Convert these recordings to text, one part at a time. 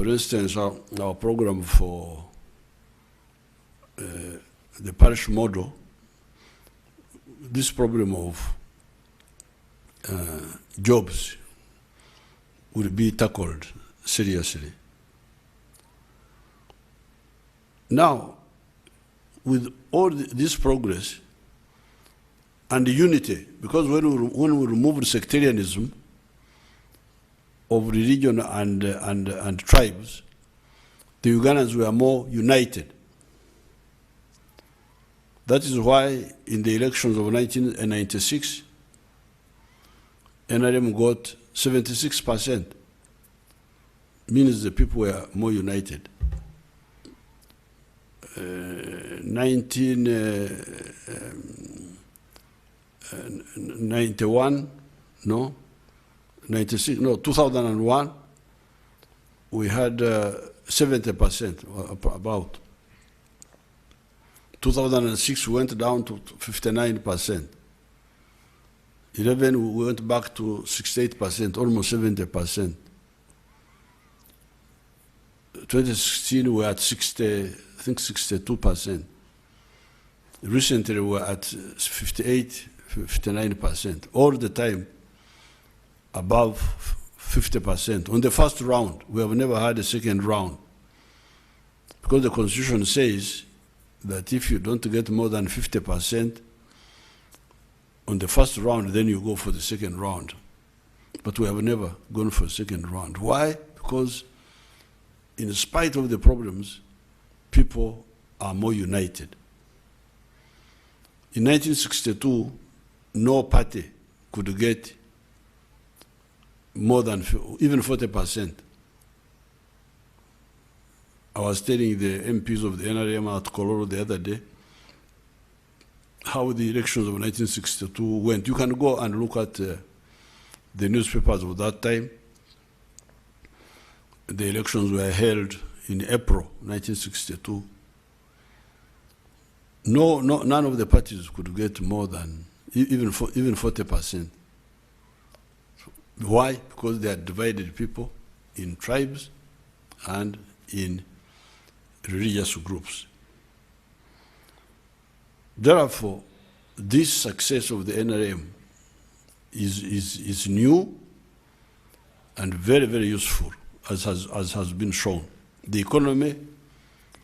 For instance, our program for the parish model, this problem of jobs will be tackled seriously. Now, with all this progress and the unity, because when we removed sectarianism of religion and tribes, the Ugandans were more united. That is why in the elections of 1996, NRM got 76%, means the people were more united. 1991, no, 96, no, 2001, we had 70%, about. 2006 we went down to 59%. 11 we went back to 68%, almost 70%. 2016 we were at 62%. Recently we were at 58, 59%. All the time above 50%. On the first round, we have never had a second round. Because the Constitution says that if you don't get more than 50% on the first round, then you go for the second round. But we have never gone for a second round. Why? Because in spite of the problems, people are more united. In 1962, no party could get more than even 40%. I was telling the MPs of the NRM at Kololo the other day how the elections of 1962 went. You can go and look at the newspapers of that time. The elections were held in April 1962. None of the parties could get more than even 40%. Why? Because they had divided people in tribes and in religious groups. Therefore, this success of the NRM is new and very, very useful, as has been shown. The economy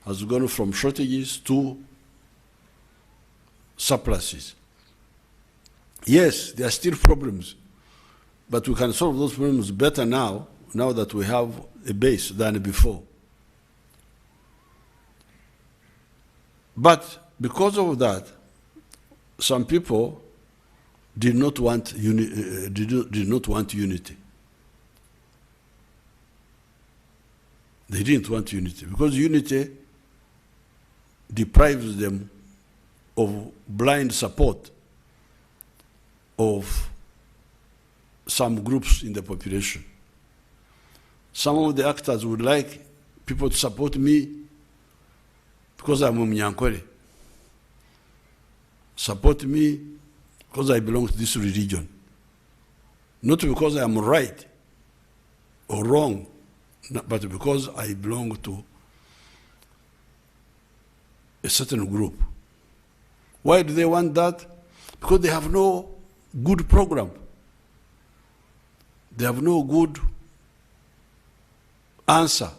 has gone from shortages to surpluses. Yes, there are still problems, but we can solve those problems better now that we have a base than before. But because of that, some people did not want unity. They didn't want unity because unity deprives them of blind support of some groups in the population. Some of the actors would like people to support me because I'm a Munyankore. Support me because I belong to this religion. Not because I am right or wrong, but because I belong to a certain group. Why do they want that? Because they have no good program. They have no good answer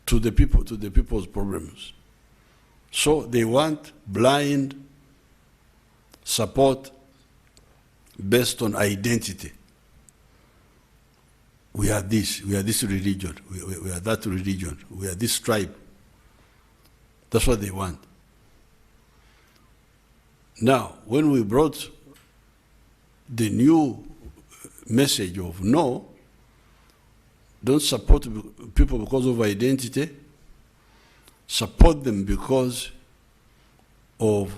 to the people's problems. So they want blind support based on identity. We are this religion, we are that religion, we are this tribe. That's what they want. Now, when we brought the new message of no, don't support people because of identity, support them because of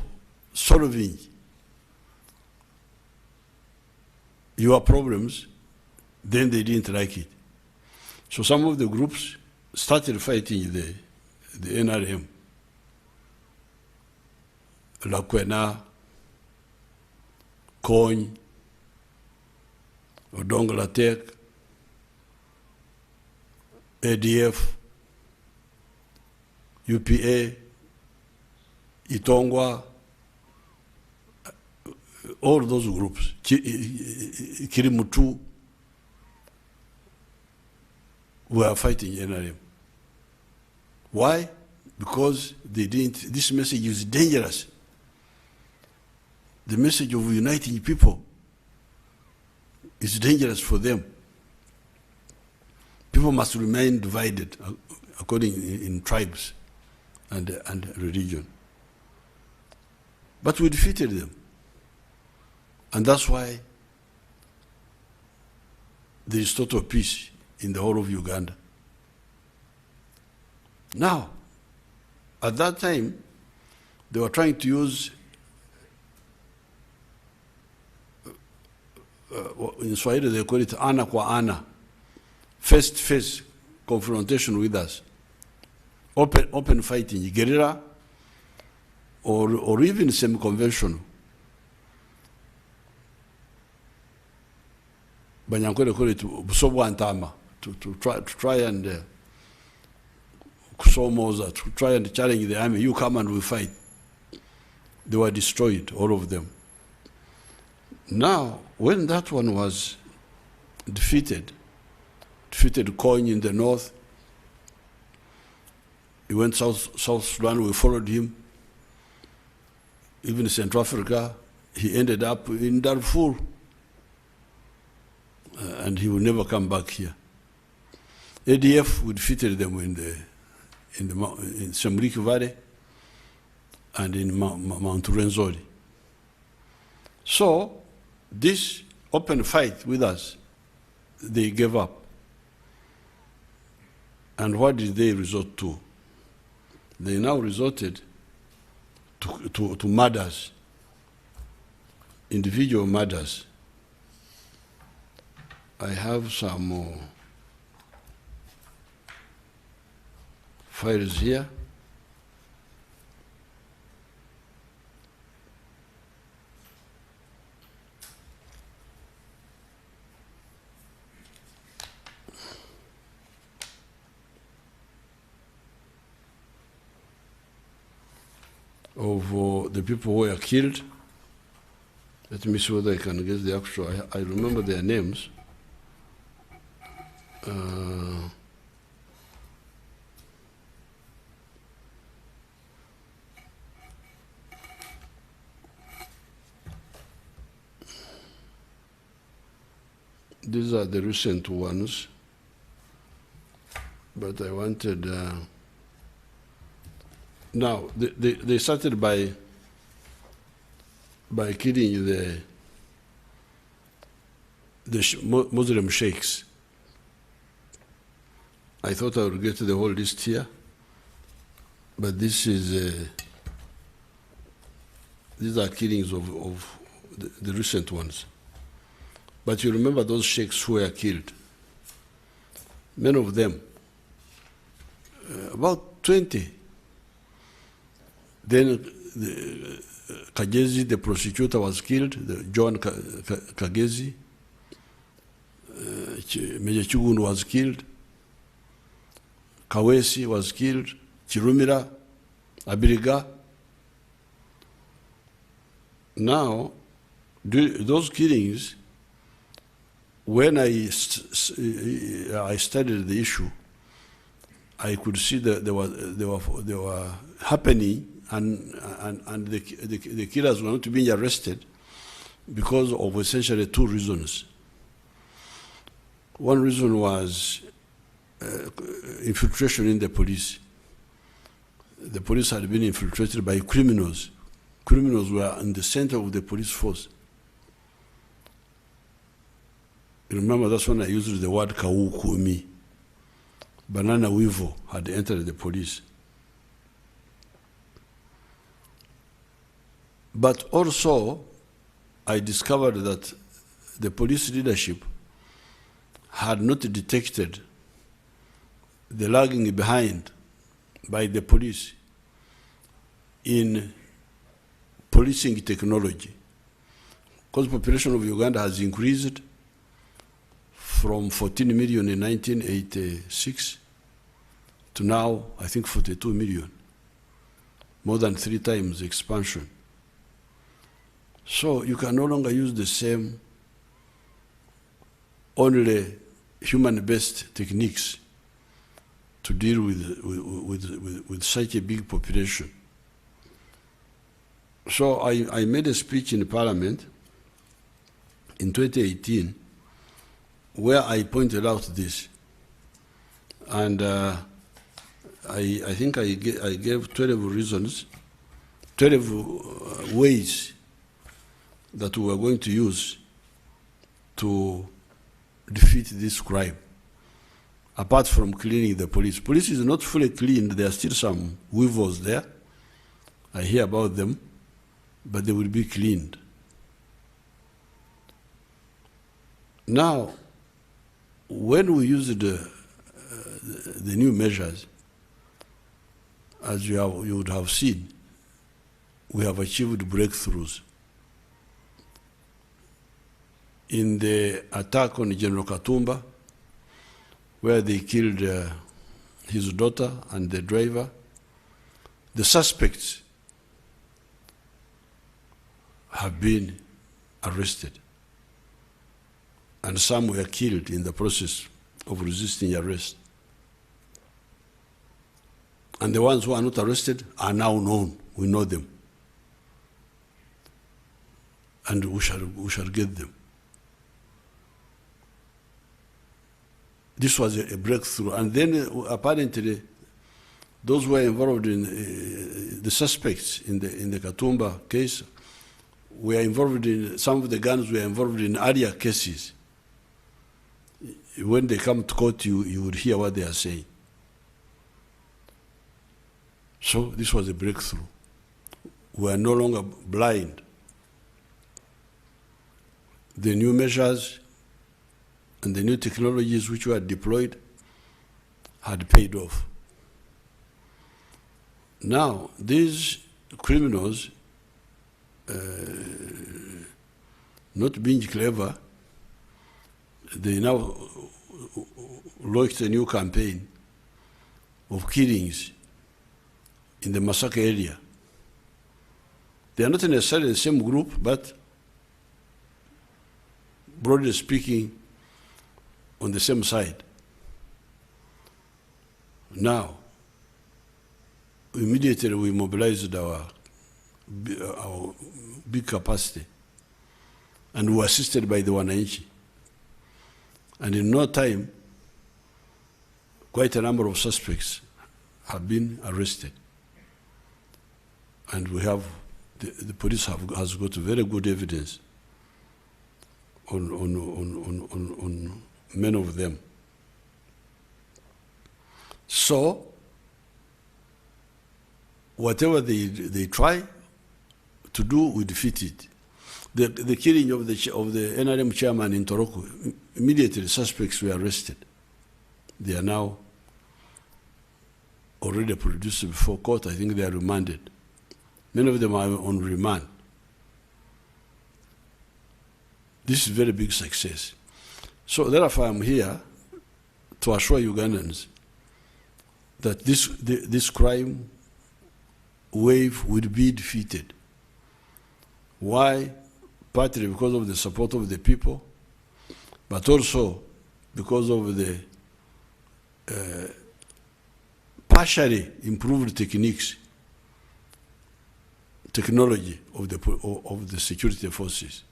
solving your problems, then they didn't like it. So some of the groups started fighting the NRM. Lakwena, Kony, Odongolatek, ADF, UPA, Itongwa, all those groups, Kirimutu, were fighting NRM. Why? Because they didn't, this message is dangerous. The message of uniting people is dangerous for them. People must remain divided according in tribes and religion. But we defeated them. And that's why there is total peace in the whole of Uganda. Now, at that time, they were trying to use, in Swahili they call it ana kwa ana, face-to-face confrontation with us. Open fighting, guerrilla, or even semi-conventional. Banyankole call it busobwa antama, to try and Kusomoza, to try and challenge the army. You come and we fight. They were destroyed, all of them. Now, when that one was defeated Koiny in the north, he went South Sudan, we followed him. Even Central Africa, he ended up in Darfur. And he will never come back here. ADF, we defeated them in Semriki Valley and in Mount Rwenzori. So, this open fight with us, they gave up. And what did they resort to? They now resorted to murders, individual murders. I have some files here. Of the people who were killed. Let me see whether I can get the actual, I remember their names. These are the recent ones, but I wanted, now, they started by killing the Muslim sheikhs. I thought I would get the whole list here, but this is, these are killings of the recent ones. But you remember those sheikhs who were killed. Many of them, about 20. Then Kagezi, the prosecutor, was killed, John Kagezi. Major Chugun was killed. Kawesi was killed. Chirumira, Abiriga. Now, those killings, when I studied the issue, I could see that they were happening, and the killers were not being arrested because of essentially two reasons. One reason was infiltration in the police. The police had been infiltrated by criminals. Criminals were in the center of the police force. You remember, that's when I used the word Kawukumi. Banana Weevil had entered the police. But also, I discovered that the police leadership had not detected the lagging behind by the police in policing technology. Because the population of Uganda has increased from 14 million in 1986 to now, I think, 42 million, more than 3 times the expansion. So you can no longer use the same only human-based techniques to deal with such a big population. So I made a speech in Parliament in 2018 where I pointed out this. And I think I gave 12 reasons, 12 ways that we are going to use to defeat this crime, apart from cleaning the police. Police is not fully cleaned. There are still some weevils there. I hear about them, but they will be cleaned. Now, when we use the new measures, as you would have seen, we have achieved breakthroughs. In the attack on General Katumba, where they killed his daughter and the driver, the suspects have been arrested, and some were killed in the process of resisting arrest. And the ones who are not arrested are now known. We know them. And we shall get them. This was a breakthrough. And then apparently those who were involved in the suspects in the Katumba case were involved in, some of the guns were involved in earlier cases. When they come to court, you would hear what they are saying. So this was a breakthrough. We are no longer blind. The new measures and the new technologies which were deployed had paid off. Now, these criminals, not being clever, they now launched a new campaign of killings in the Masaka area. They are not necessarily the same group, but broadly speaking, on the same side. Now, immediately we mobilized our big capacity, and we were assisted by the Wananchi. And in no time, quite a number of suspects have been arrested. And we have, the police has got very good evidence on many of them. So, whatever they try to do, we defeat it. The killing of the NRM chairman in Toroko, immediately suspects were arrested. They are now already produced before court. I think they are remanded. Many of them are on remand. This is a very big success. So therefore I'm here to assure Ugandans that this crime wave will be defeated. Why? Partly because of the support of the people, but also because of the partially improved technology of the security forces.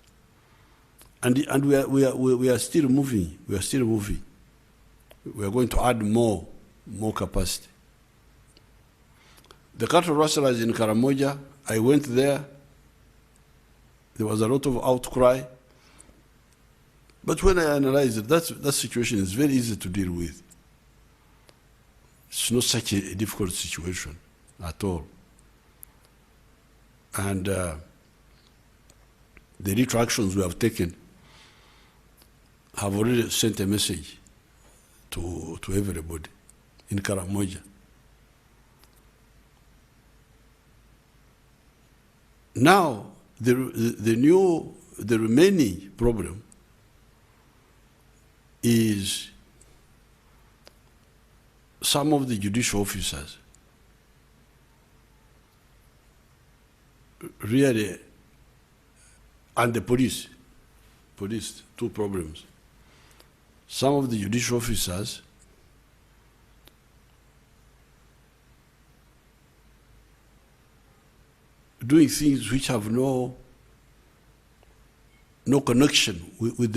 And we are still moving. We are still moving. We are going to add more capacity. The cattle rustlers in Karamoja, I went there. There was a lot of outcry. But when I analyzed it, that situation is very easy to deal with. It's not such a difficult situation at all. And the little actions we have taken have already sent a message to everybody in Karamoja. Now, the remaining problem some of the judicial officers really, and the police, two problems. Some of the judicial officers doing things which have no connection with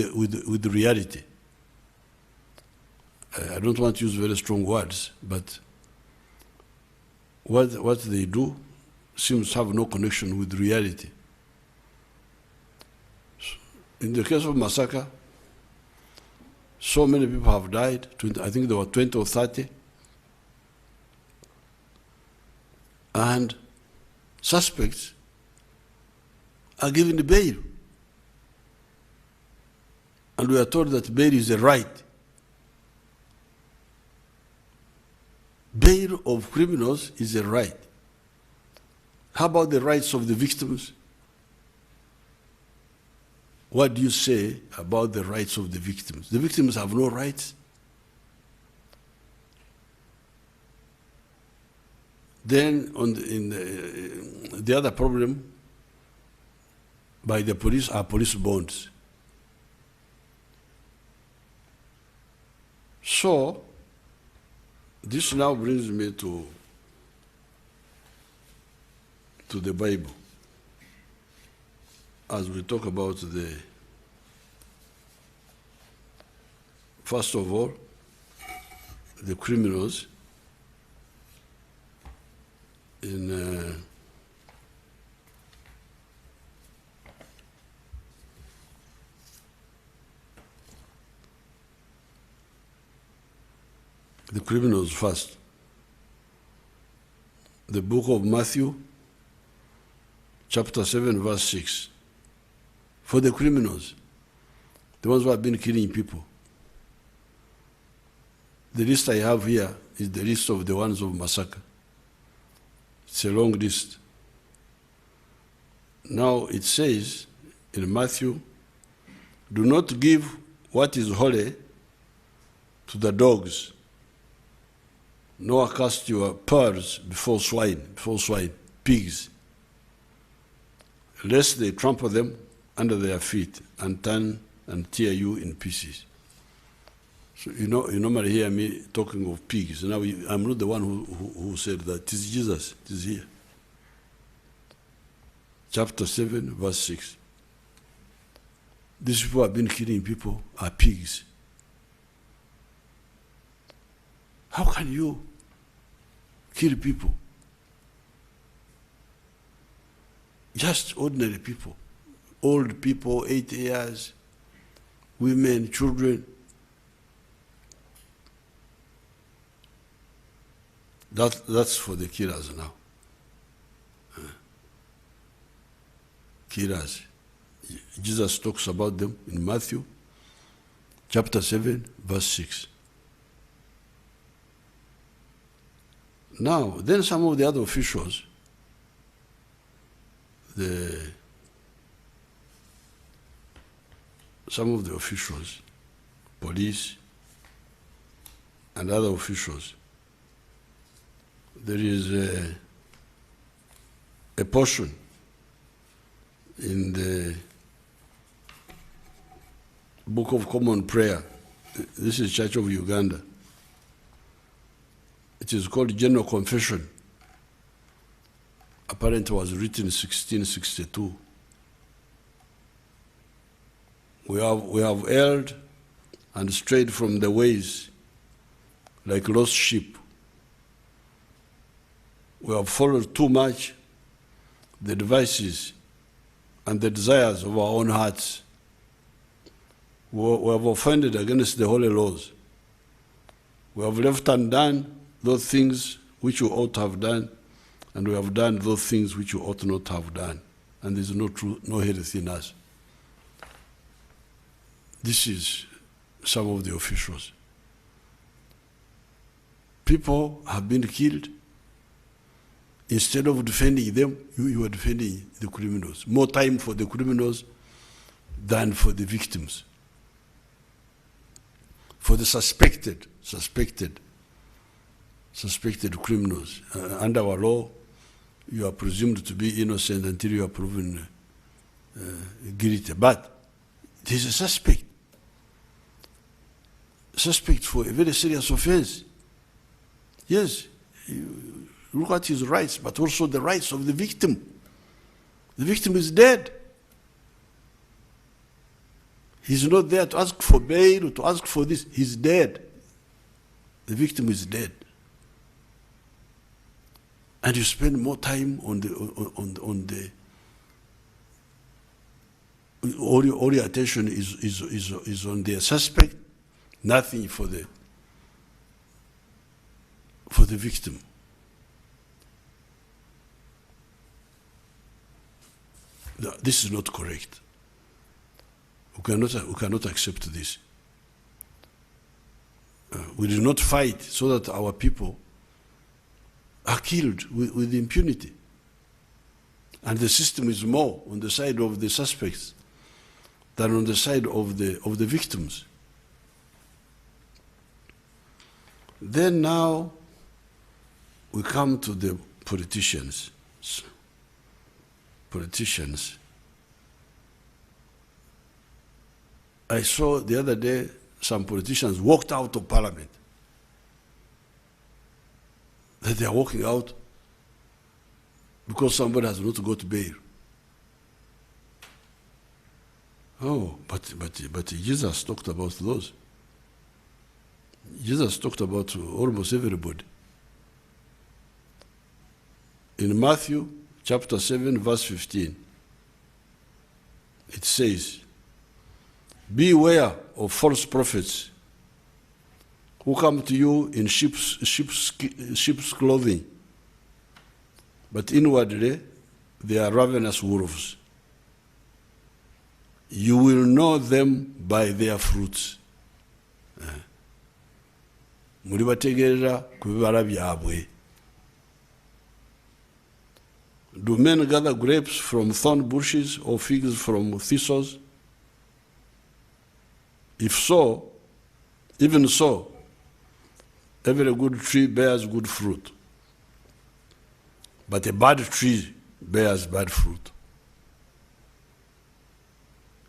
the reality. I don't want to use very strong words, but what they do seems to have no connection with reality. In the case of massacre, so many people have died. I think there were 20 or 30. And suspects are given bail. And we are told that bail is a right. Bail of criminals is a right. How about the rights of the victims? What do you say about the rights of the victims? The victims have no rights. Then, the other problem by the police are police bonds. So, this now brings me to the Bible. As we talk about first of all, the criminals in the criminals first. The book of Matthew, chapter 7, verse 6. For the criminals, the ones who have been killing people. The list I have here is the list of the ones of massacre. It's a long list. Now it says in Matthew, do not give what is holy to the dogs, nor cast your pearls before swine, pigs, lest they trample them under their feet and turn and tear you in pieces. So you normally hear me talking of pigs. Now I'm not the one who said that. It is Jesus. It is here. Chapter 7, verse 6. These people who have been killing people are pigs. How can you kill people? Just ordinary people. Old people, 8 years, women, children. That's for the killers now. Killers. Jesus talks about them in Matthew chapter 7, verse 6. Now, then some of the other officials, police, and other officials, there is a portion in the Book of Common Prayer. This is Church of Uganda. It is called General Confession. Apparently it was written in 1662. We have erred and strayed from the ways like lost sheep. We have followed too much the devices and the desires of our own hearts. We have offended against the holy laws. We have left undone those things which we ought to have done, and we have done those things which we ought not to have done. And there is no health in us. This is some of the officials. People have been killed. Instead of defending them, you are defending the criminals. More time for the criminals than for the victims. For the suspected, suspected criminals. Under our law, you are presumed to be innocent until you are proven guilty. But there is a suspect for a very serious offense. Yes, you look at his rights, but also the rights of the victim. The victim is dead. He's not there to ask for bail or to ask for this. He's dead. The victim is dead. And you spend more time on the all your attention is on the suspect, nothing for the victim. No, this is not correct. We cannot accept this. We do not fight so that our people are killed with impunity. And the system is more on the side of the suspects than on the side of the victims. Then now we come to the politicians. I saw the other day some politicians walked out of parliament. That they are walking out because somebody has not got bail. Oh, but Jesus talked about those. Jesus talked about almost everybody. In Matthew chapter 7, verse 15, it says, "Beware of false prophets who come to you in sheep's clothing, but inwardly they are ravenous wolves. You will know them by their fruits." Mulibategerera ku bibala byabwe. Do men gather grapes from thorn bushes or figs from thistles? If so, even so, every good tree bears good fruit, but a bad tree bears bad fruit.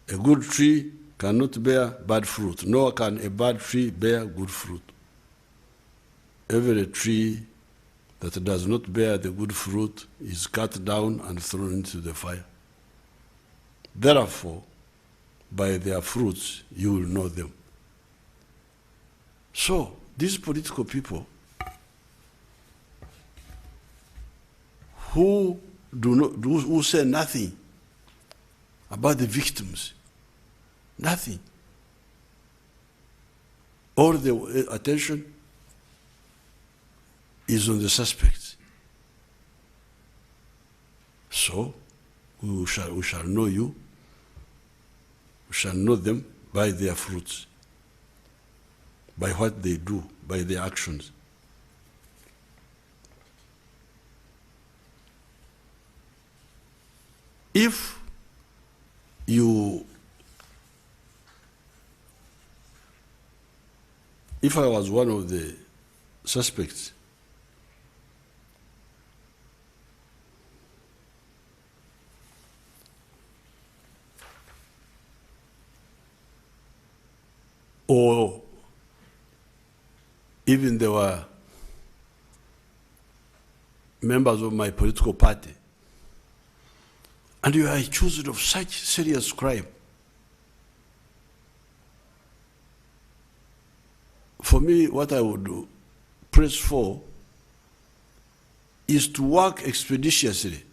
A good tree cannot bear bad fruit, nor can a bad tree bear good fruit. Every tree that does not bear the good fruit is cut down and thrown into the fire. Therefore, by their fruits you will know them. So, these political people who say nothing about the victims, nothing. All the attention is on the suspects. So, we shall know you. We shall know them by their fruits, by what they do, by their actions. If I was one of the suspects, or even there were members of my political party, and you are accused of such serious crime, for me, what I would press for is to work expeditiously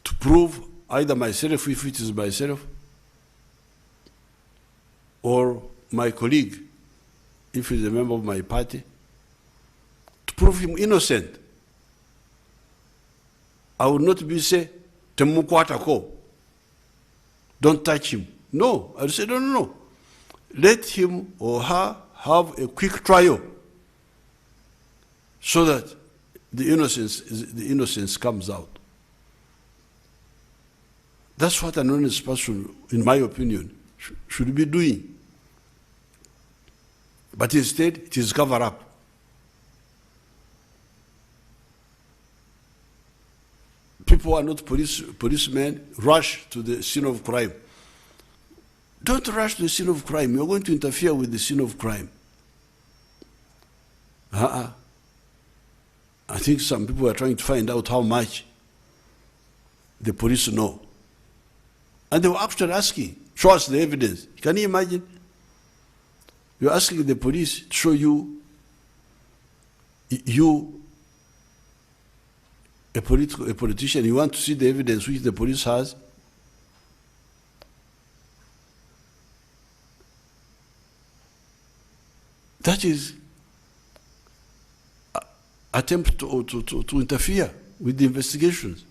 to prove either myself, if it is myself, or my colleague, if he is a member of my party, to prove him innocent. I would not be say, "Temukwatako, don't touch him." No, I would say, no. Let him or her have a quick trial so that the innocence comes out. That's what an honest person, in my opinion, should be doing. But instead, it is cover up. people who are not policemen rush to the scene of crime. Don't rush to the scene of crime. You're going to interfere with the scene of crime. I think some people are trying to find out how much the police know. And they were actually asking, show us the evidence. Can you imagine? You're asking the police to show you a politician, you want to see the evidence which the police has. That is attempt to interfere with the investigations.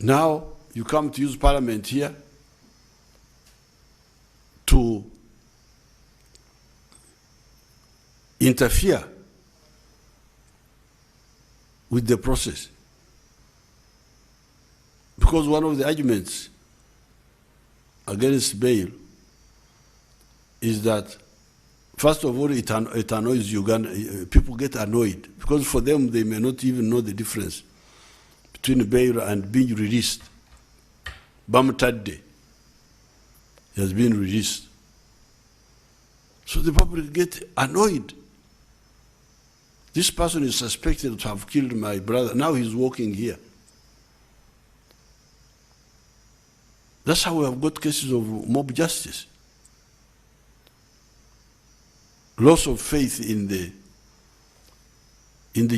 Now you come to use parliament here to interfere with the process. Because one of the arguments against bail is that, first of all, it annoys Uganda. People get annoyed because for them they may not even know the difference between bail and being released. Bamtadde has been released. So the public get annoyed. This person is suspected to have killed my brother. Now he's walking here. That's how we have got cases of mob justice. Loss of faith in the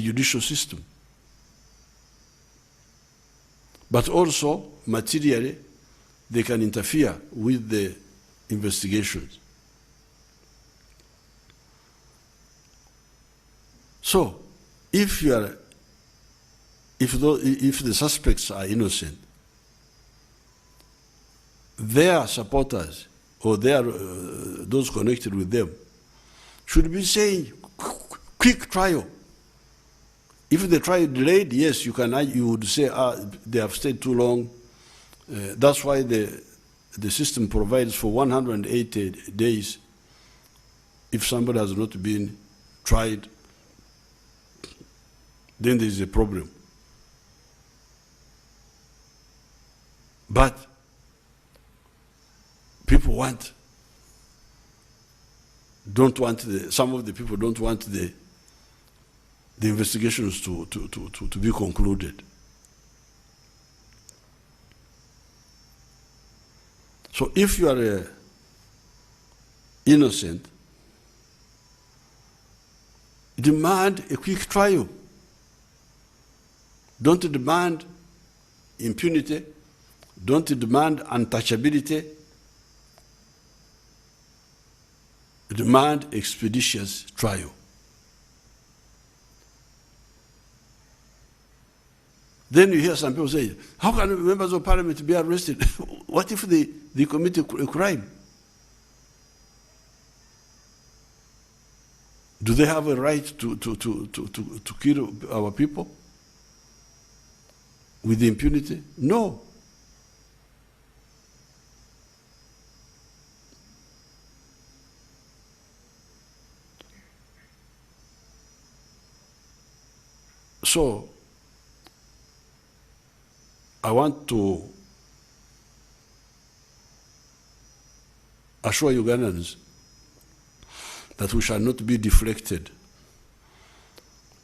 judicial system. But also, materially, they can interfere with the investigations. So, if the suspects are innocent, their supporters or those connected with them should be saying, quick trial. If the trial delayed, yes, you would say, they have stayed too long. That's why the system provides for 180 days if somebody has not been tried. Then there is a problem. But people some of the people don't want the investigations to be concluded. So if you are innocent, demand a quick trial. Don't demand impunity. Don't demand untouchability. Demand expeditious trial. Then you hear some people say, how can members of parliament be arrested? What if they commit a crime? Do they have a right to kill our people with impunity? No. So, I want to assure Ugandans that we shall not be deflected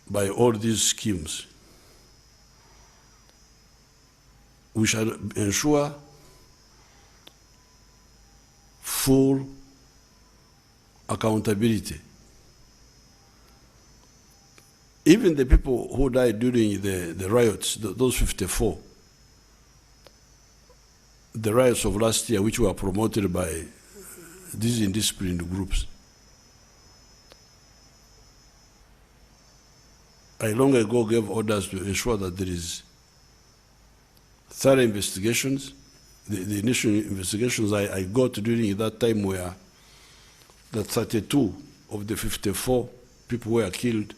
by all these schemes. We shall ensure full accountability. Even the people who died during the riots, those 54, the riots of last year, which were promoted by these indisciplined groups, I long ago gave orders to ensure that there is thorough investigations. The initial investigations I got during that time were that 32 of the 54 people who were killed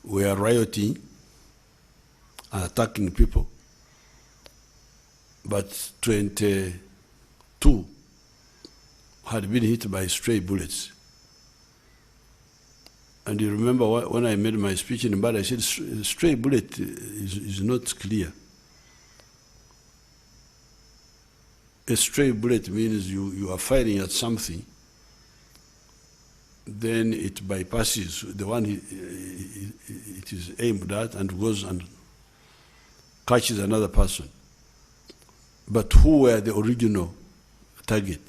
were rioting and attacking people, but 22 had been hit by stray bullets. And you remember when I made my speech in Mbale, I said stray bullet is not clear. A stray bullet means you are firing at something, then it bypasses the one it is aimed at and goes and catches another person. But who were the original target?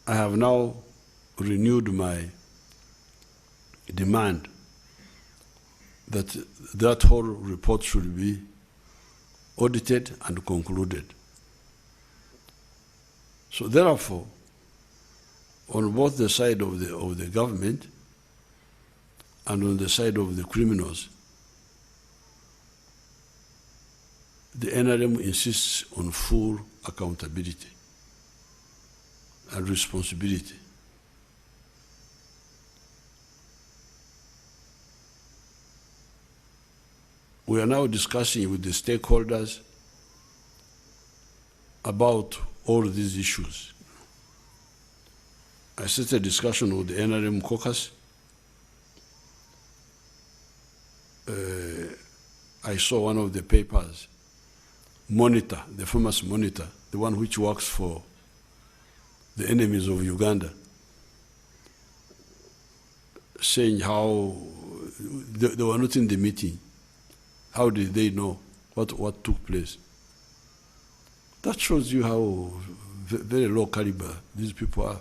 I have now renewed my demand that whole report should be audited and concluded. So therefore, on both the side of the government and on the side of the criminals, the NRM insists on full accountability and responsibility. We are now discussing with the stakeholders about all these issues. I set a discussion with the NRM caucus. I saw one of the papers, Monitor, the famous Monitor, the one which works for the enemies of Uganda, saying how they were not in the meeting. How did they know what took place? That shows you how very low caliber these people are.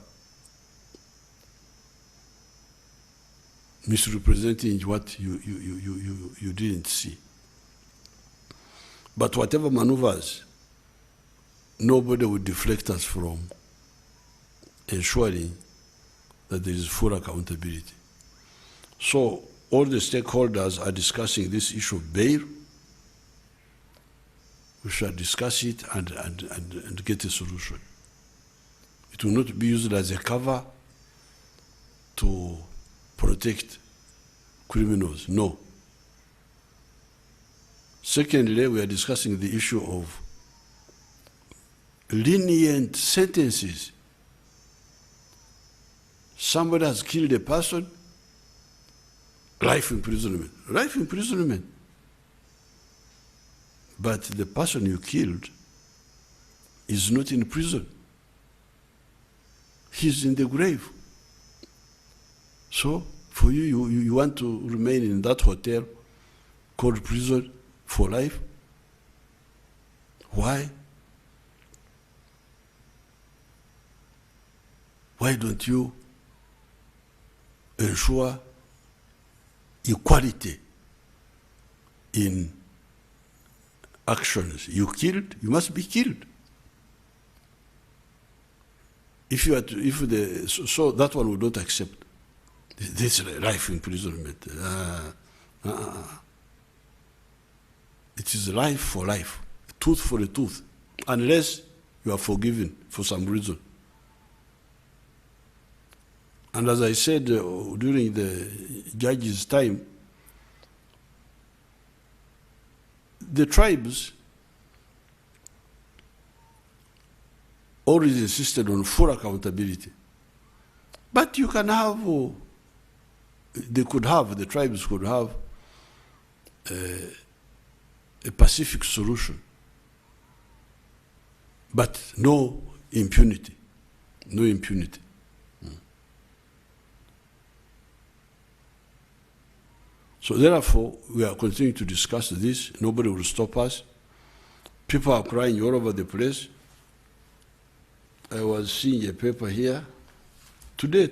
Misrepresenting what you didn't see. But whatever maneuvers, nobody would deflect us from ensuring that there is full accountability. So all the stakeholders are discussing this issue of bail. We shall discuss it and get a solution. It will not be used as a cover to protect criminals, no. Secondly, we are discussing the issue of lenient sentences. Somebody has killed a person, life imprisonment. Life imprisonment. But the person you killed is not in prison. He's in the grave. So, for you want to remain in that hotel called prison for life? Why? Why don't you ensure equality in actions? You killed, you must be killed. If you are to, so that one would not accept. This life imprisonment. It is life for life, tooth for a tooth, unless you are forgiven for some reason. And as I said during the judge's time, the tribes always insisted on full accountability. But you can have, the tribes could have a pacific solution, but no impunity, no impunity. So therefore, we are continuing to discuss this. Nobody will stop us. People are crying all over the place. I was seeing a paper here today.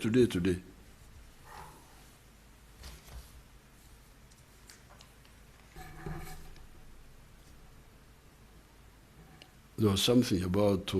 There was something about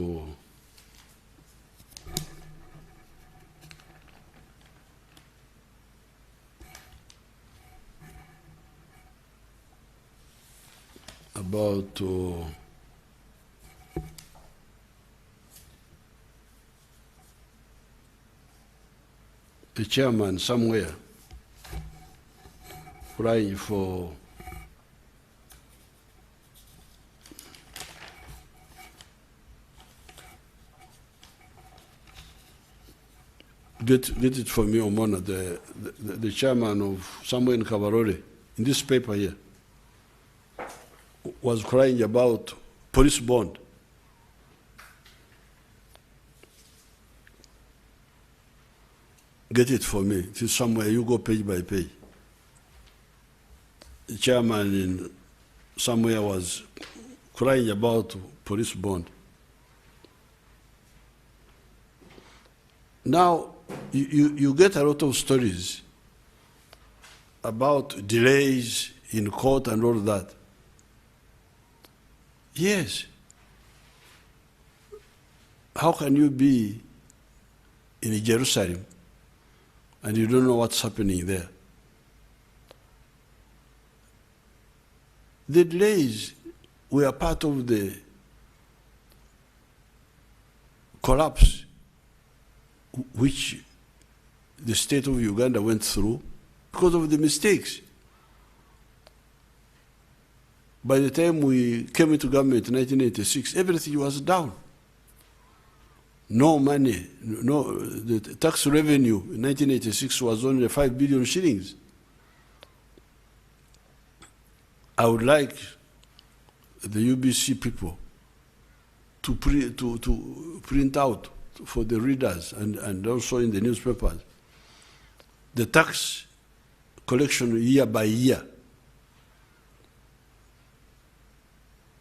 a chairman somewhere crying for Get it for me, Omona, the chairman of somewhere in Kabarore, in this paper here, was crying about police bond. Get it for me. It is somewhere, you go page by page. The chairman in somewhere was crying about police bond. Now, you get a lot of stories about delays in court and all that. Yes. How can you be in Jerusalem and you don't know what's happening there? The delays were part of the collapse which the state of Uganda went through because of the mistakes. By the time we came into government in 1986, everything was down. No money, the tax revenue in 1986 was only 5 billion shillings. I would like the UBC people to print out for the readers and also in the newspapers the tax collection year by year.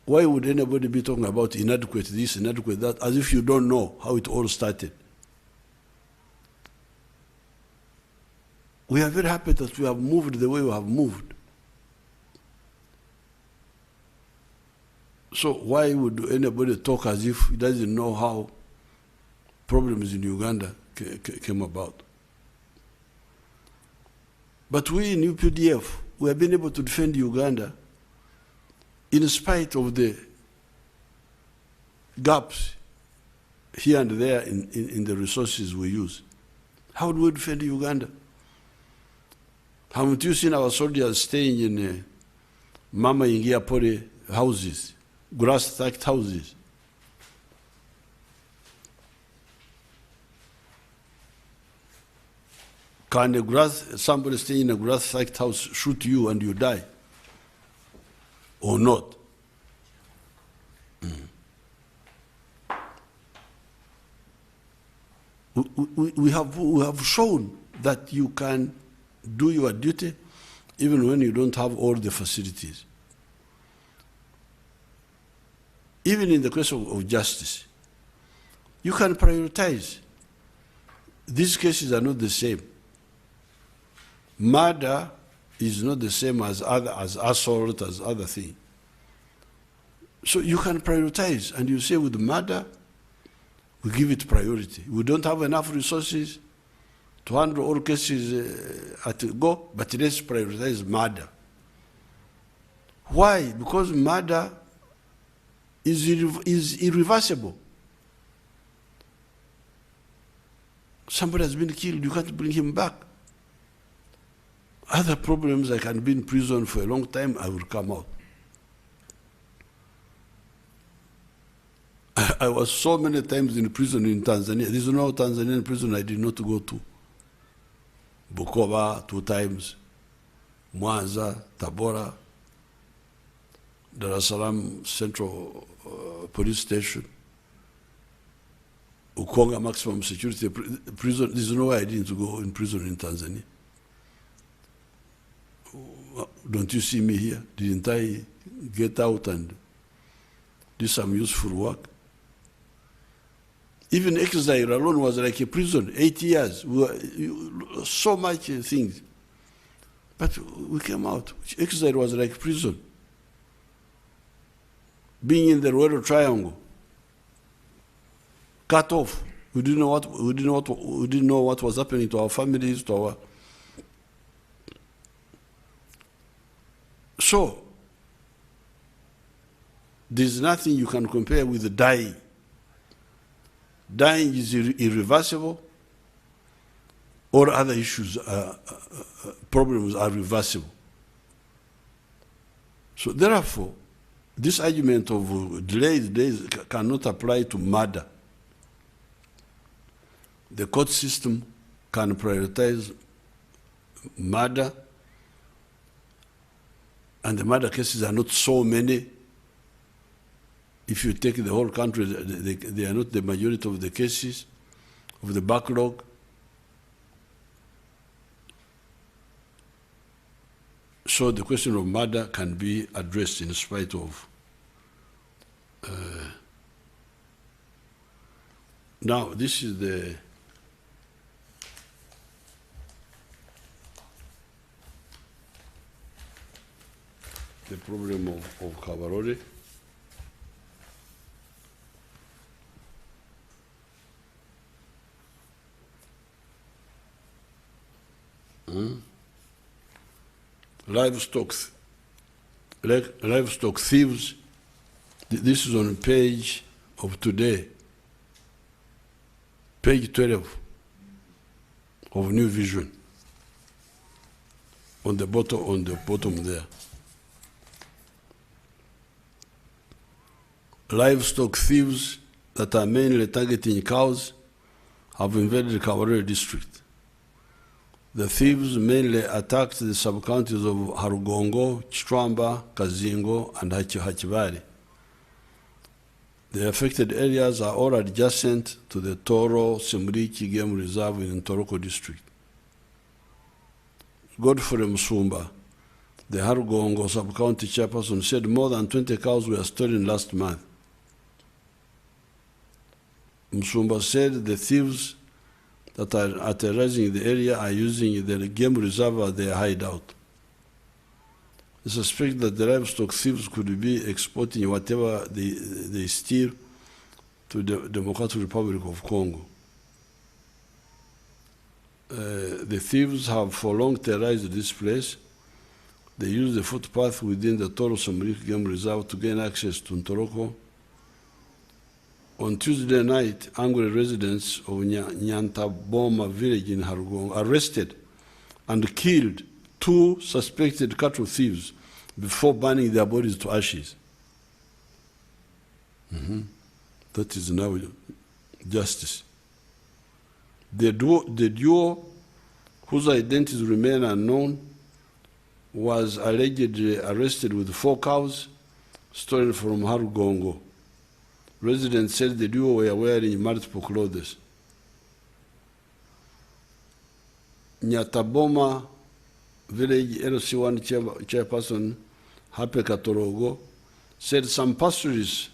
Why would anybody be talking about inadequate this, inadequate that, as if you don't know how it all started? We are very happy that we have moved the way we have moved. So why would anybody talk as if he doesn't know how problems in Uganda came about? But we in UPDF, we have been able to defend Uganda in spite of the gaps here and there in the resources we use. How do we defend Uganda? Haven't you seen our soldiers staying in Mama Ingia Pore houses, grass-thatched houses? Can somebody staying in a grass-thatched house shoot you and you die? Or not? We have shown that you can do your duty even when you don't have all the facilities. Even in the question of justice, you can prioritize. These cases are not the same. Murder is not the same as assault, as other things. So you can prioritize, and you say with murder, we give it priority. We don't have enough resources to handle all cases at a go, but let's prioritize murder. Why? Because murder is irreversible. Somebody has been killed, you can't bring him back. Other problems, I can be in prison for a long time, I will come out. I was so many times in prison in Tanzania. There is no Tanzanian prison I did not go to. Bukoba 2 times, Mwanza, Tabora, Dar es Salaam Central Police Station, Ukonga Maximum Security Prison. There is no way I didn't go in prison in Tanzania. Don't you see me here? Didn't I get out and do some useful work? Even exile alone was like a prison, 8 years. We were, so much things. But we came out. Exile was like prison. Being in the Royal Triangle, cut off. We didn't know what was happening to our families, to our. So, there's nothing you can compare with the dying. Dying is irreversible, or other issues, problems are reversible. So therefore, this argument of delays cannot apply to murder. The court system can prioritize murder, and the murder cases are not so many. If you take the whole country, they are not the majority of the cases, of the backlog. So the question of murder can be addressed in spite of. Now, this is the problem of Kabarore. Livestock thieves. This is on page of today, page 12 of New Vision. On the bottom there. Livestock thieves that are mainly targeting cows have invaded Kabarore district. The thieves mainly attacked the sub-counties of Harugongo, Chitwamba, Kazingo, and Hachibari. The affected areas are all adjacent to the Toro Semriki Game Reserve in Ntoroko district. Godfrey Musumba, the Harugongo sub-county chairperson, said more than 20 cows were stolen last month. Musumba said the thieves that are terrorizing the area are using the game reserve as their hideout. They suspect that the livestock thieves could be exporting whatever they steal to the Democratic Republic of Congo. The thieves have for long terrorized this place. They use the footpath within the Toro Samrik Game Reserve to gain access to Ntoroko. On Tuesday night, angry residents of Nyantaboma village in Harugongo arrested and killed 2 suspected cattle thieves before burning their bodies to ashes. That is now justice. The duo, whose identities remain unknown, was allegedly arrested with 4 cows stolen from Harugongo. Residents said the duo were wearing multiple clothes. Nyataboma village LC1 chairperson Hape Katorogo said some pastoralists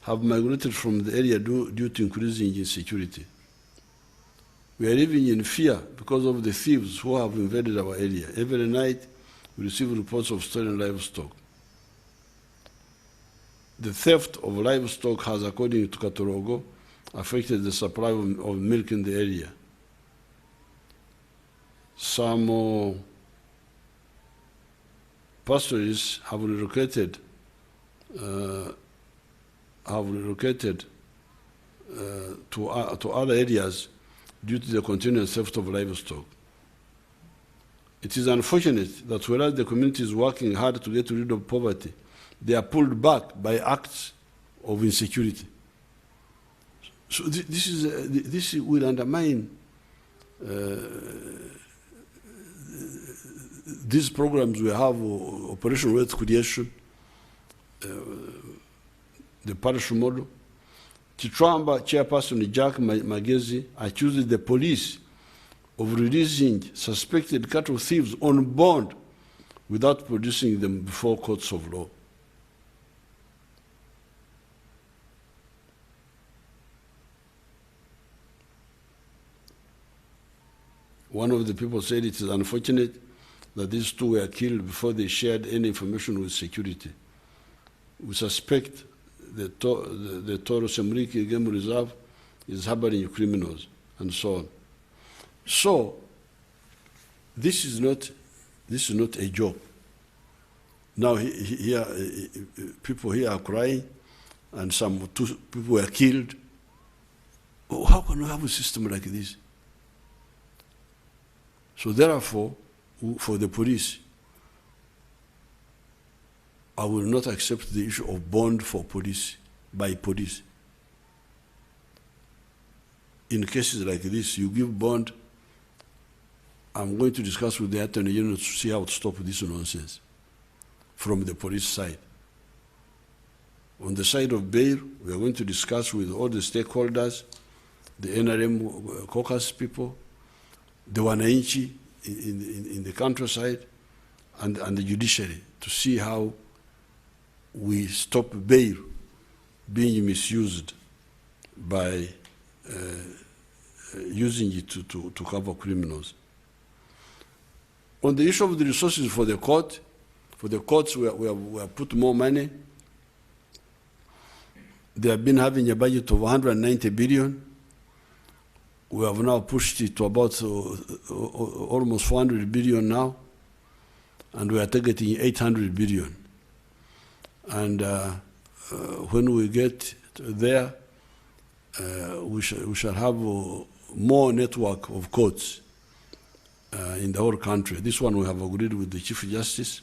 have migrated from the area due to increasing insecurity. We are living in fear because of the thieves who have invaded our area. Every night we receive reports of stolen livestock. The theft of livestock has, according to Katorogo, affected the supply of milk in the area. Some pastoralists have relocated to other areas due to the continuous theft of livestock. It is unfortunate that whereas the community is working hard to get rid of poverty, they are pulled back by acts of insecurity. So this will undermine these programs we have, Operation Wealth Creation, the parish model. Chitwamba chairperson Jack Magezi accused the police of releasing suspected cattle thieves on bond without producing them before courts of law. One of the people said it is unfortunate that these 2 were killed before they shared any information with security. We suspect the Toro Semriki Game Reserve is harboring criminals and so on. So this is not a joke. Now here people here are crying, and 2 people were killed. Oh, how can we have a system like this? So therefore, for the police, I will not accept the issue of bond for police, by police. In cases like this, you give bond I'm going to discuss with the Attorney General to see how to stop this nonsense from the police side. On the side of bail, we are going to discuss with all the stakeholders, the NRM caucus people, the Wananchi in the countryside, and the judiciary to see how we stop bail being misused by using it to cover criminals. On the issue of the resources for the courts, we have put more money. They have been having a budget of 190 billion. We have now pushed it to about almost 400 billion now, and we are targeting 800 billion. And when we get there, we shall have more network of courts in the whole country. This one we have agreed with the Chief Justice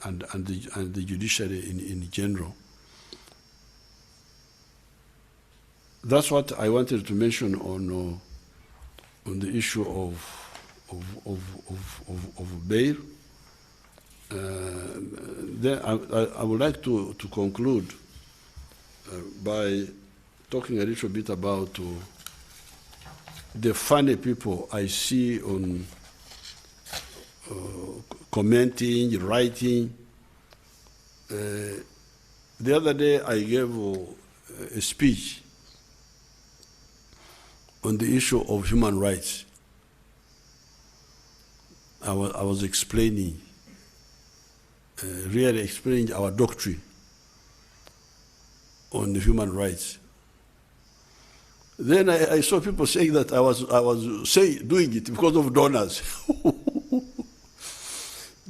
and the judiciary in general. That's what I wanted to mention on the issue of bail. Then I would like to conclude by talking a little bit about the funny people I see on commenting, writing. The other day I gave a speech on the issue of human rights. I was explaining, really explaining our doctrine on the human rights. Then I saw people saying that I was doing it because of donors.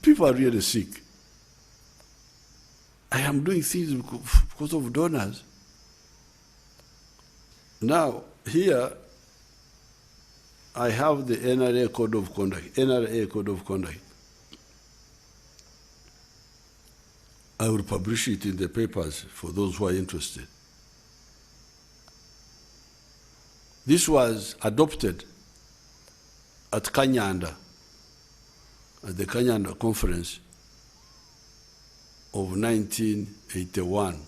People are really sick. I am doing things because of donors. Now, here, I have the NRA Code of Conduct. I will publish it in the papers for those who are interested. This was adopted at Kanyanda, at the Kanyanda Conference of 1981,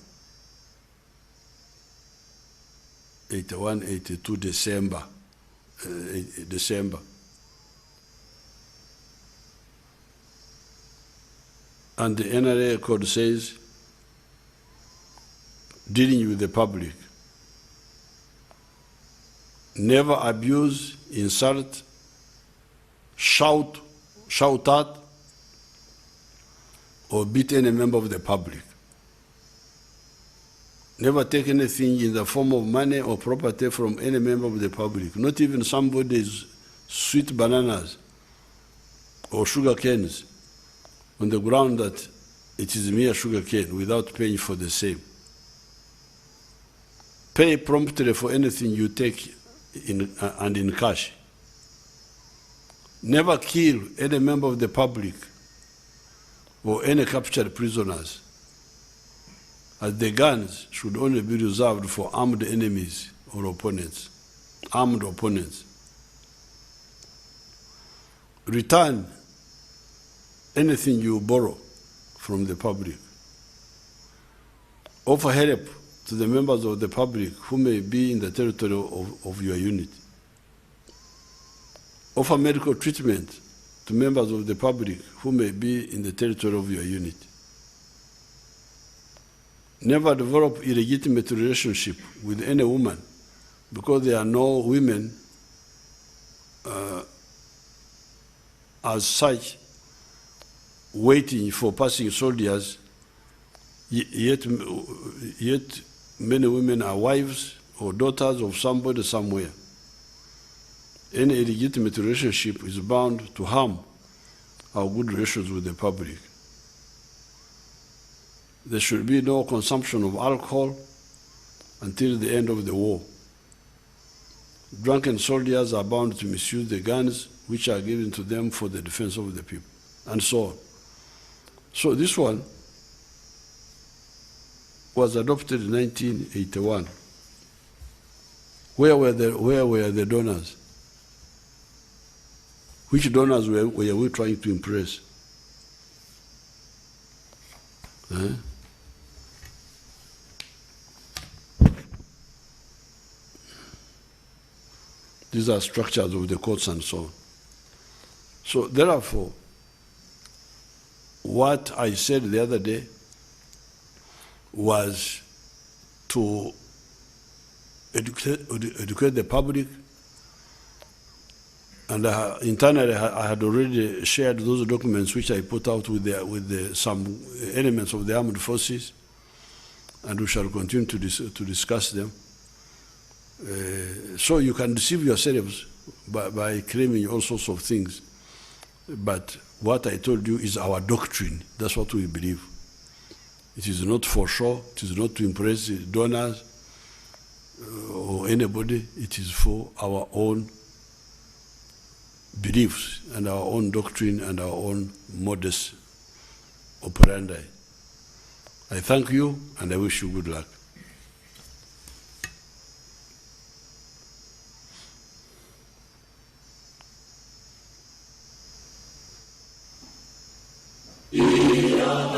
82 December. And the NRA Code says, dealing with the public, never abuse, insult, shout at, or beat any member of the public. Never take anything in the form of money or property from any member of the public, not even somebody's sweet bananas or sugar canes, on the ground that it is mere sugar cane without paying for the same. Pay promptly for anything you take and in cash. Never kill any member of the public or any captured prisoners, as the guns should only be reserved for armed enemies or opponents, armed opponents. Return anything you borrow from the public. Offer help to the members of the public who may be in the territory of your unit. Offer medical treatment to members of the public who may be in the territory of your unit. Never develop illegitimate relationship with any woman, because there are no women as such waiting for passing soldiers, yet many women are wives or daughters of somebody somewhere. Any illegitimate relationship is bound to harm our good relations with the public. There should be no consumption of alcohol until the end of the war. Drunken soldiers are bound to misuse the guns which are given to them for the defense of the people, and so on. So this one was adopted in 1981. Where were the donors? Which donors were we trying to impress? Eh? These are structures of the courts and so on. So therefore, what I said the other day was to educate the public, and internally I had already shared those documents which I put out with some elements of the armed forces, and we shall continue to discuss them. So you can deceive yourselves by claiming all sorts of things. But what I told you is our doctrine. That's what we believe. It is not for show. It is not to impress donors or anybody. It is for our own beliefs and our own doctrine and our own modus operandi. I thank you and I wish you good luck.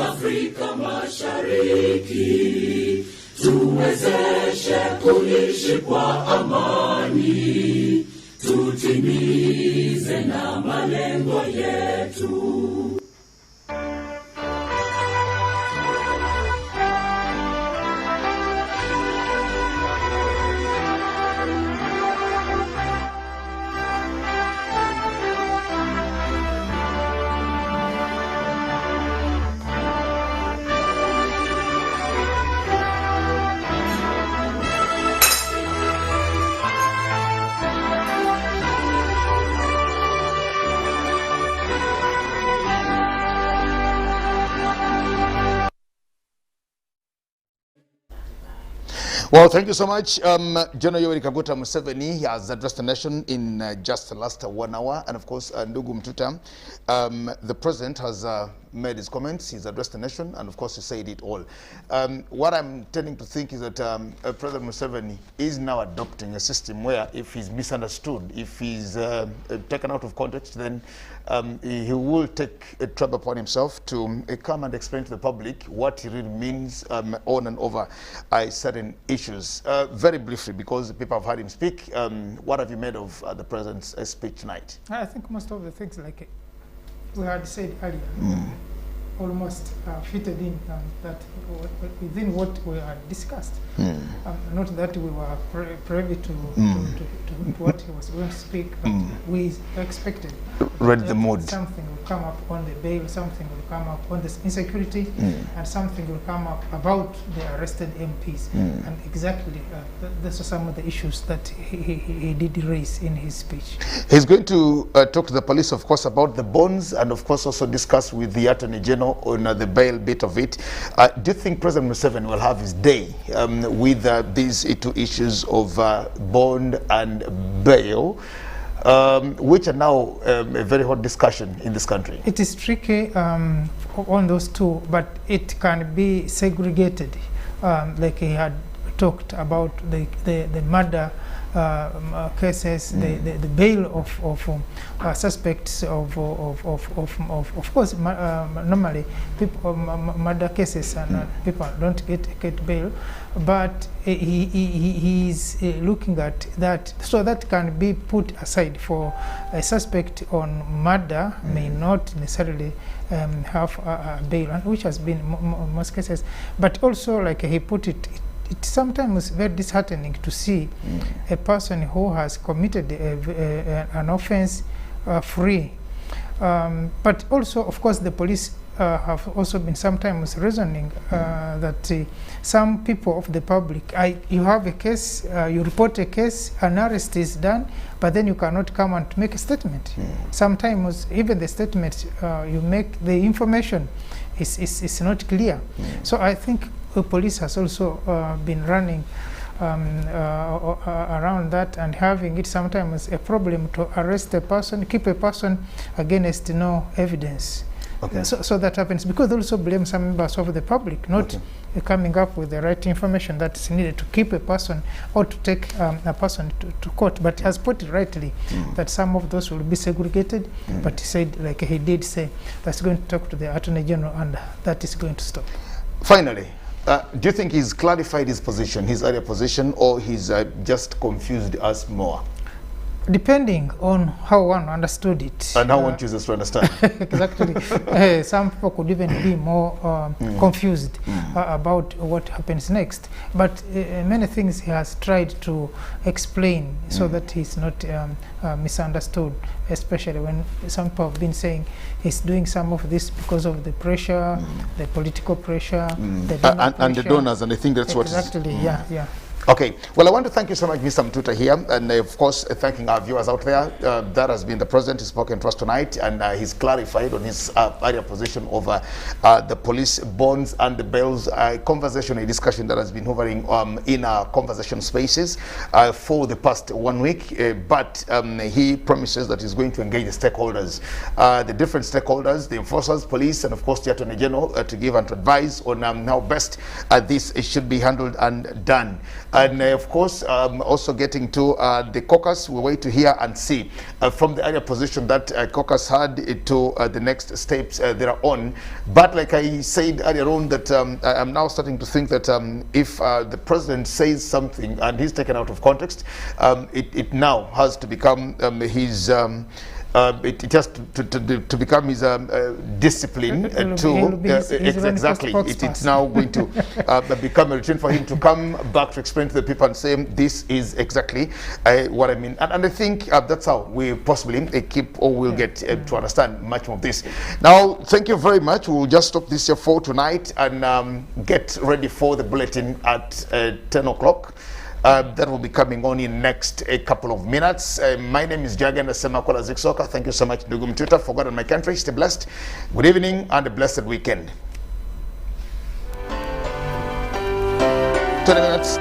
Afrika Mashariki, tuwezeshe kuishi kwa amani, tutimize na malengo yetu. Well, thank you so much. General Yoweri Kaguta Museveni has addressed the nation in just the last 1 hour. And of course, Ndugu Mtuta, the president has made his comments. He's addressed the nation, and of course, he said it all. What I'm tending to think is that President Museveni is now adopting a system where if he's misunderstood, if he's taken out of context, then he will take a trouble upon himself to come and explain to the public what he really means on and over certain issues. Very briefly, because people have heard him speak, what have you made of the president's speech tonight? I think most of the things, like we had said earlier, almost fitted in that within what we had discussed. Not that we were privy to what he was going to speak, but we expected. Read the mood. Something will come up on the bail, something will come up on this insecurity, and something will come up about the arrested MPs. And exactly, those are some of the issues that he did raise in his speech. He's going to talk to the police, of course, about the bonds, and of course also discuss with the Attorney General on the bail bit of it. Do you think President Museveni will have his day with these two issues of bond and bail, which are now a very hot discussion in this country? It is tricky on those two, but it can be segregated. Like he had talked about the murder cases, the bail of suspects of course, normally people murder cases and people don't get bail, but he is looking at that, so that can be put aside for a suspect on murder may not necessarily have a bail, which has been most cases. But also, like he put it, it's sometimes very disheartening to see a person who has committed an offense free. But also, of course, the police have also been sometimes reasoning that some people of the public, you have a case, you report a case, an arrest is done, but then you cannot come and make a statement. Sometimes even the statement you make, the information is not clear. So I think the police has also been running around that and having it sometimes a problem to arrest a person, keep a person against no evidence. Okay. So that happens because they also blame some members of the public not coming up with the right information that's needed to keep a person or to take a person to court. But he has put it rightly that some of those will be segregated, but he said, like he did say, that's going to talk to the Attorney General and that is going to stop. Finally, do you think he's clarified his position, his earlier position, or he's just confused us more? Depending on how one understood it. And how one chooses to understand. Exactly. Some people could even be more confused about what happens next. But many things he has tried to explain so that he's not misunderstood, especially when some people have been saying he's doing some of this because of the pressure, the political pressure, the donor and the donors, and I think that's exactly, yeah. Okay, well, I want to thank you so much, Mr. Mtuta here, and of course, thanking our viewers out there. That has been the president who's spoken to us tonight, and he's clarified on his earlier position over the police bonds and the bails. Conversation, a discussion that has been hovering in our conversation spaces for the past 1 week, but he promises that he's going to engage the stakeholders, the different stakeholders, the enforcers, police, and of course the Attorney General to give and to advise on how best this should be handled and done. And of course, also getting to the caucus, we wait to hear and see from the earlier position that caucus had to the next steps they're on. But like I said earlier on, that I'm now starting to think that if the president says something and he's taken out of context, it now has to become his it has to become his discipline exactly. It's now going to become a routine for him to come back to explain to the people and say, this is exactly what I mean. And I think that's how we possibly keep or will get to understand much more of this. Now, thank you very much. We'll just stop this here for tonight and get ready for the bulletin at 10 o'clock. That will be coming on in next a couple of minutes. My name is Jagan Semakola Ziksoka. Thank you so much, Ndugu Mtuta, for God and my country. Stay blessed. Good evening and a blessed weekend. 20 minutes.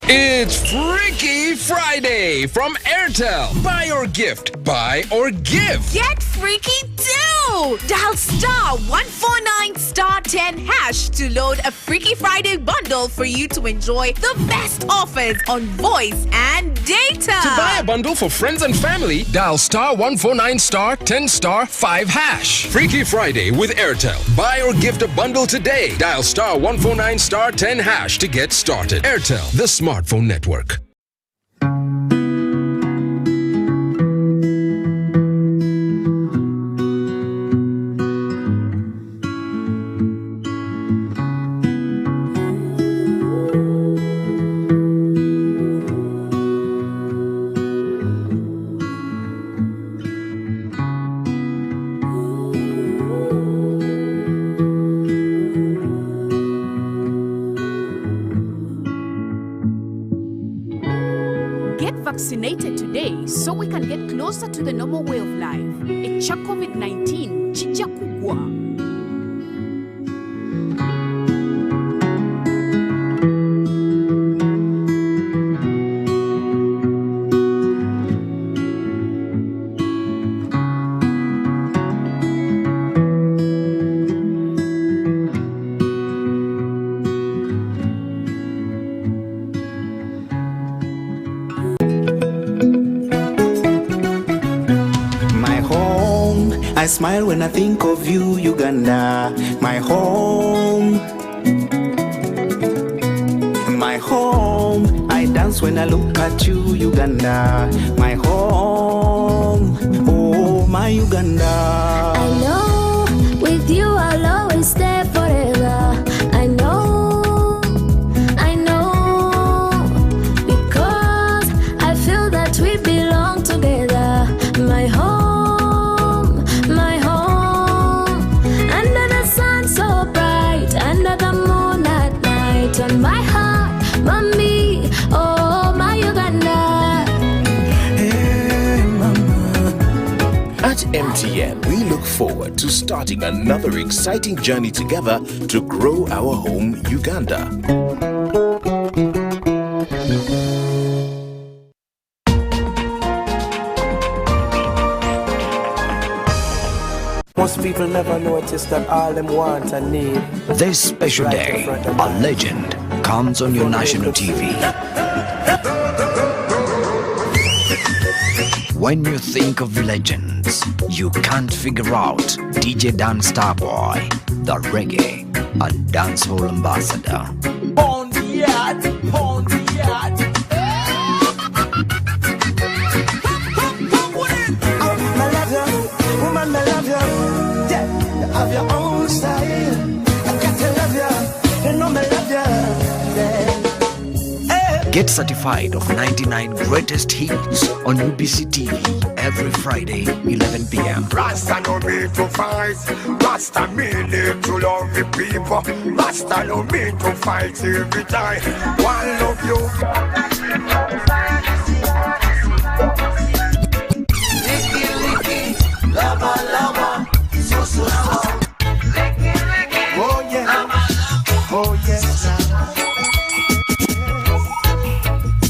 It's Freaky Friday from Airtel. Buy or gift. Buy or give. Get freaky too! Dial star 149 star 10 hash to load a Freaky Friday bundle for you to enjoy the best offers on voice and data. To buy a bundle for friends and family, dial star 149 star 10 star 5 hash. Freaky Friday with Airtel. Buy or gift a bundle today. Dial star 149 star 10 hash to get started. Airtel, the smartphone network. Vaccinated today so we can get closer to the normal way of life. Echa COVID-19 chija kugwa. I smile when I think of you, Uganda, my home. My home, I dance when I look at you, Uganda, my home. Oh, my Uganda. I know, with you I'll always stay forever. I know, because I feel that we belong together. My home. On my heart, mommy, oh my Uganda. Hey, mama. At MTN, we look forward to starting another exciting journey together to grow our home, Uganda. people never notice that all them want and need. This special day, a legend comes on your national TV. When you think of legends, you can't figure out DJ Dan Starboy, the reggae and dancehall ambassador. On the yard, on the yard. I love you, woman, I love you. Yeah, you have your own style. I got to love you, you know me love you. Yeah. Get certified of 99 greatest hits on UBC TV every Friday, 11 p.m. Rasta no me to fight, Rasta me need to love the people. Rasta no me to fight every time. One love you. Licky, licky, lava, lava, so, so, so. Licky, licky, oh yeah, oh yes.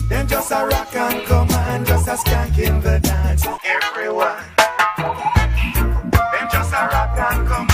Then just a rock and come and just a skank in the dance. Everyone. Then just a rock and come